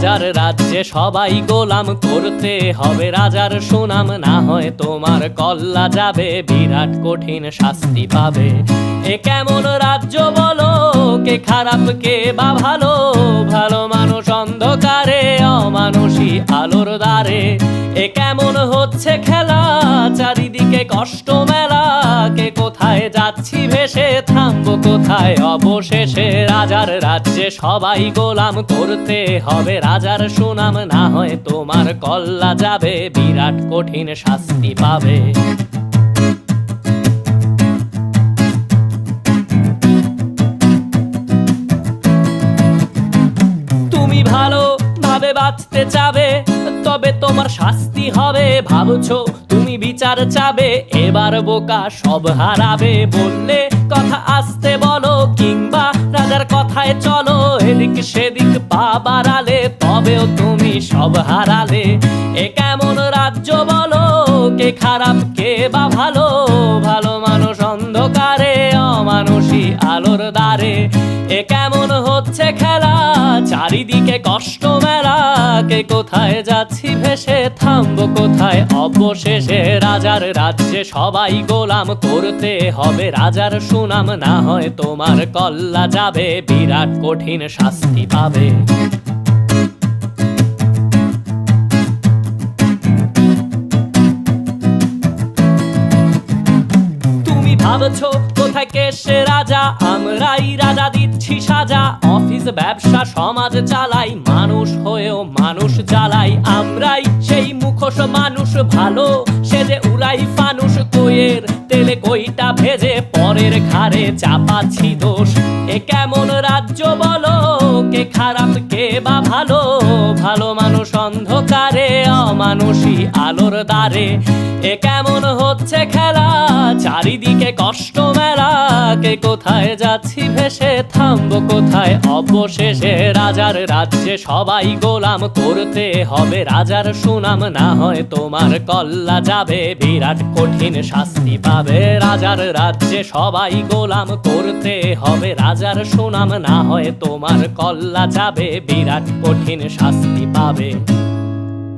রাজার রাজ্যে সবাই গোলাম, করতে হবে রাজার সুনাম, না হয় তোমার কল্লা যাবে, বিরাট কঠিন শাস্তি পাবে। এ কেমন রাজ্য বলো, কে খারাপ কে বা ভালো, ভালো মানুষ অন্ধকারে, অমানুষী আলোর দ্বারে। এ কেমন হচ্ছে খেলা, চারিদিকে কষ্ট মেলা, কে কোথায় যাচ্ছি ভেসে, থামবো কোথায় অবশেষে। রাজার রাজ্যে সবাই গোলাম, করতে হবে রাজার সুনাম, না হয় তোমার কল্লা যাবে, বিরাট কঠিন শাস্তি পাবে। তুমি ভালো ভাবে বাঁচতে চাবে, তবে তোমার শাস্তি হবে। ভাবছো তুমি বিচার চাবে, এবার বোকা সব হারাবে। বললে কথা আস্তে বলো, কিংবা রাজার কথায় চলো, এদিক সেদিক পা বাড়ালে, তবেও তুমি সব হারালে। এ কেমন রাজ্য বলো, কে খারাপ কে বা ভালো, ভালো মানুষ অন্ধকারে, অমানুষী আলোর দ্বারে। এ কেমন হচ্ছে খেলা, চারিদিকে কষ্ট মেলা, কে কোথায় যাচ্ছি ভেসে, থামবো কোথায় অবশেষে। রাজার রাজ্যে সবাই গোলাম, করতে হবে রাজার সুনাম, না হয় তোমার কল্লা যাবে, বিরাট কঠিন শাস্তি পাবে। ভাবছো কোথায় কে সে রাজা, আমরাই রাজা দিচ্ছি সাজা। অফিস ব্যবসা সমাজ চালাই, মানুষ হয়েও মানুষ জ্বালাই। আমরাই সেই মুখোশ মানুষ ভালো, সে যে উড়াই ফানুষ, কইয়ের তেলে কইটা ভেজে, পরের ঘাড়ে চাপাচ্ছি দোষ। এ কেমন রাজ্য বলো, কে খারাপ কে বা ভালো, ভালো মানুষ অন্ধকারে, অমানুষী আলোর দ্বারে। এ কেমন হচ্ছে খেলা, চারিদিকে কষ্ট মেলা, কে কোথায় যাচ্ছি ভেসে, থামবো কোথায় অবশেষে। রাজার রাজ্যে সবাই গোলাম, করতে হবে রাজার সুনাম, না হয় তোমার কল্লা যাবে, বিরাট কঠিন শাস্তি পাবে। রাজার রাজ্যে সবাই গোলাম, করতে হবে রাজার সুনাম, না হয় তোমার কল্লা যাবে, বিরাট কঠিন শাস্তি পাবে।